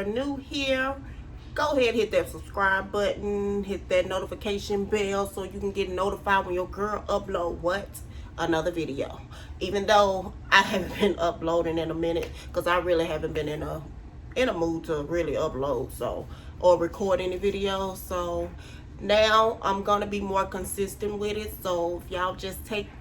are new here, go ahead and hit that subscribe button, hit that notification bell so you can get notified when your girl upload another video. Even though I haven't been uploading in a minute, because I really haven't been in a mood to really upload or record any videos. So now I'm gonna be more consistent with it. So if y'all just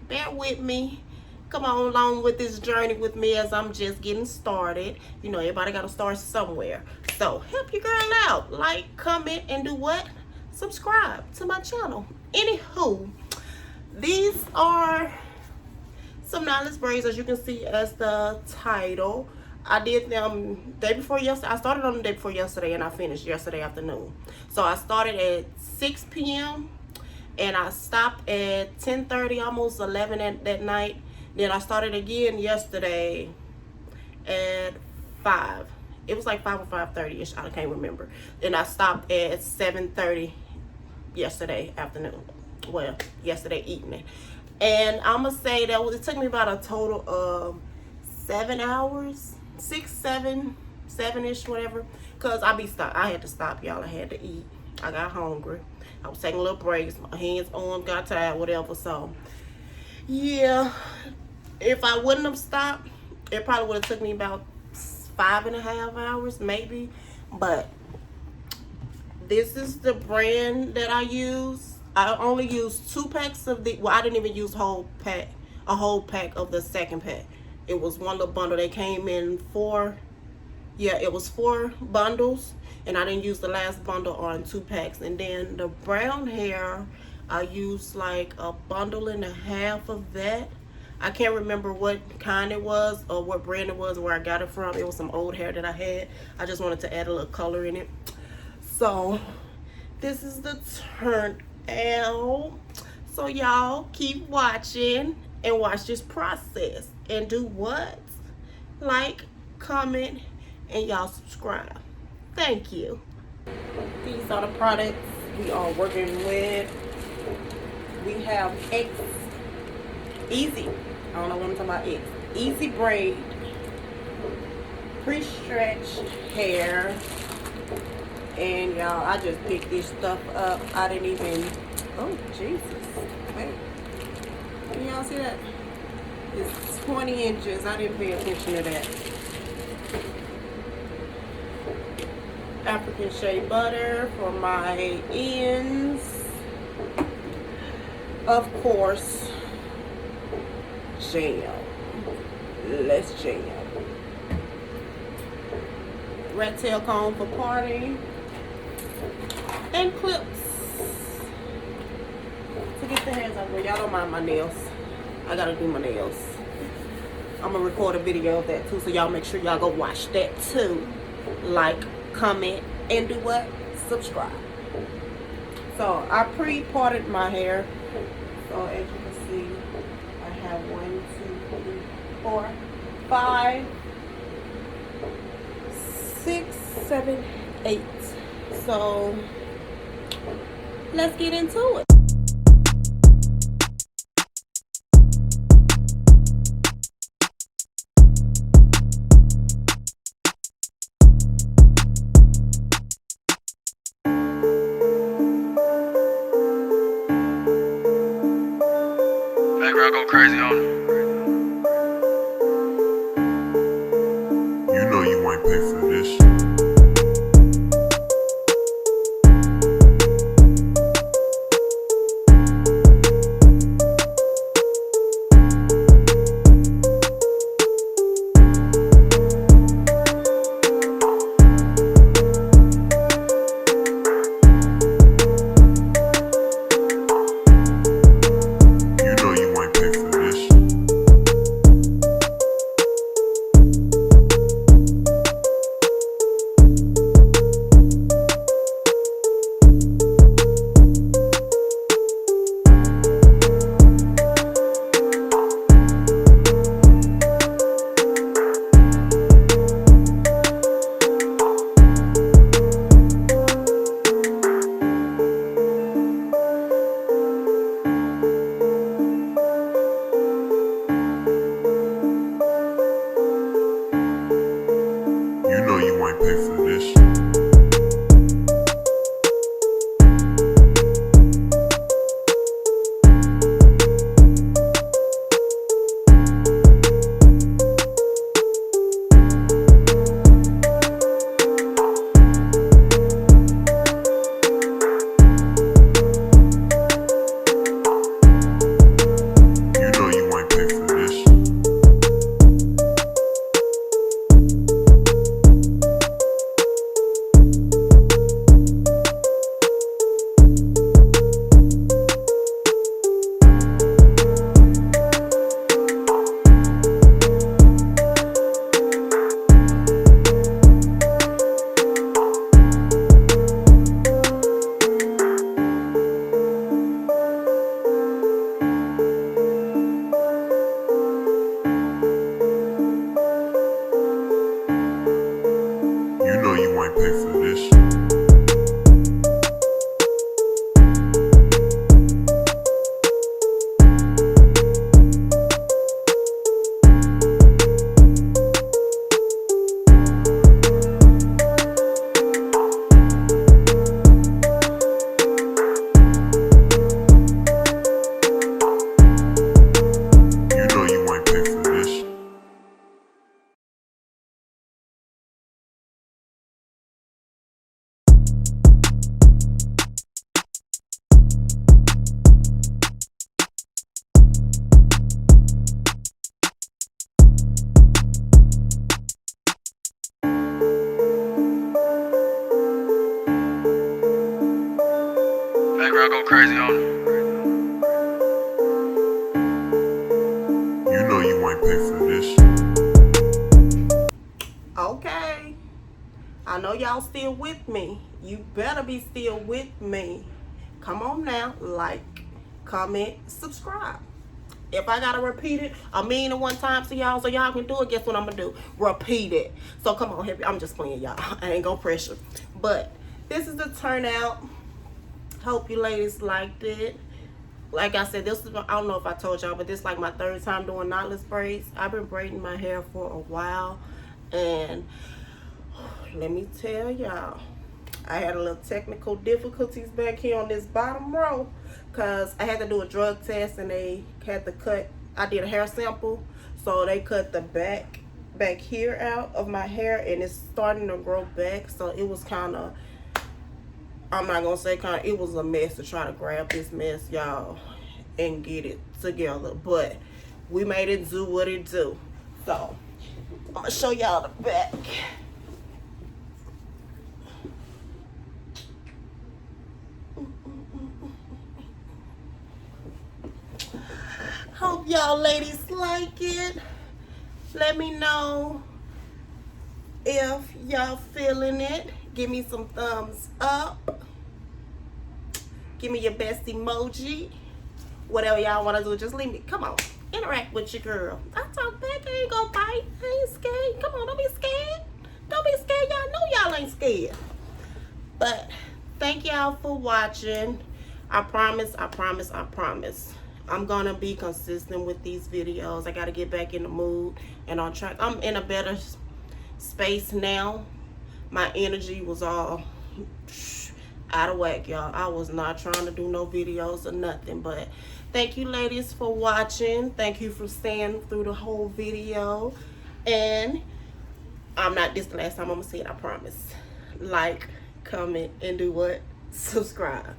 bear with me, come on along with this journey with me as I'm just getting started. You know, everybody gotta start somewhere. So help your girl out. Like, comment, and do what? Subscribe to my channel. Anywho, these are some Knotless Braids, as you can see as the title. I did them day before yesterday. I started on the day before yesterday and I finished yesterday afternoon. So I started at 6 p.m. and I stopped at 10:30, almost 11 that night. Then I started again yesterday at 5. It was like 5 or 5:30ish. I can't remember. Then I stopped at 7:30 yesterday afternoon. Well, yesterday evening. And I'm gonna say that it took me about a total of 7 hours, 6, 7, 7-ish, whatever. Cause I had to stop, y'all. I had to eat. I got hungry. I was taking little breaks. My hands, arms got tired, whatever. So yeah, if I wouldn't have stopped, it probably would have took me about 5.5 hours, maybe. But this is the brand that I use. I only used 2 packs of the, well, I didn't even use a whole pack of the second pack. It was one little bundle. They came in 4, it was 4 bundles, and I didn't use the last bundle on 2 packs. And then the brown hair, I used like a bundle and a half of that. I can't remember what kind it was or what brand it was, where I got it from. It was some old hair that I had. I just wanted to add a little color in it. So this is the turn out. So y'all keep watching and watch this process and do what? Like, comment, and y'all subscribe. Thank you. These are the products we are working with. We have Easy. I don't know what I'm talking about. Ezbraid pre-stretched hair. And y'all, I just picked this stuff up. I didn't even, oh Jesus, wait, can y'all see that? It's 20 inches. I didn't pay attention to that. African Shea butter for my ends. Of course, jam. Let's jam. Rat tail comb for party. And clips to get the hairs out. Y'all don't mind my nails. I gotta do my nails. I'm gonna record a video of that too, so y'all make sure y'all go watch that too. Like, comment, and do what? Subscribe. So I pre-parted my hair. So as you can see, I have 1, 2, 3, 4, 5, 6, 7, 8. So let's get into it. Background go crazy on it. You know you ain't pay for this. You know you ain't pay for this. Background go crazy on it. You know you ain't pay for this. Okay. I know y'all still with me. You better be still with me. Come on now. Like, comment, subscribe. If I gotta repeat it a million and one times to y'all so y'all can do it, guess what I'm gonna do? Repeat it. So come on, I'm just playing, y'all. I ain't gonna pressure. But this is the turnout. Hope you ladies liked it. Like I said, this is, I don't know if I told y'all, but this is like my third time doing knotless braids. I've been braiding my hair for a while, and let me tell y'all, I had a little technical difficulties back here on this bottom row because I had to do a drug test and they had to cut, I did a hair sample, so they cut the back here out of my hair and it's starting to grow back. So it was kind of, I'm not gonna say kind of, it was a mess to try to grab this mess, y'all, and get it together. But we made it do what it do. So I'm gonna show y'all the back. Hope y'all ladies like it. Let me know if y'all feeling it. Give me some thumbs up. Give me your best emoji. Whatever y'all want to do, just leave me. Come on, interact with your girl. I talk back, I ain't gonna bite. I ain't scared. Come on, don't be scared. Don't be scared. Y'all know y'all ain't scared. But thank y'all for watching. I promise, I'm gonna be consistent with these videos. I gotta get back in the mood and on track. I'm in a better space now. My energy was all out of whack, y'all. I was not trying to do no videos or nothing. But thank you ladies for watching. Thank you for staying through the whole video. And this the last time I'm gonna say it, I promise. Like, comment, and do what? Subscribe.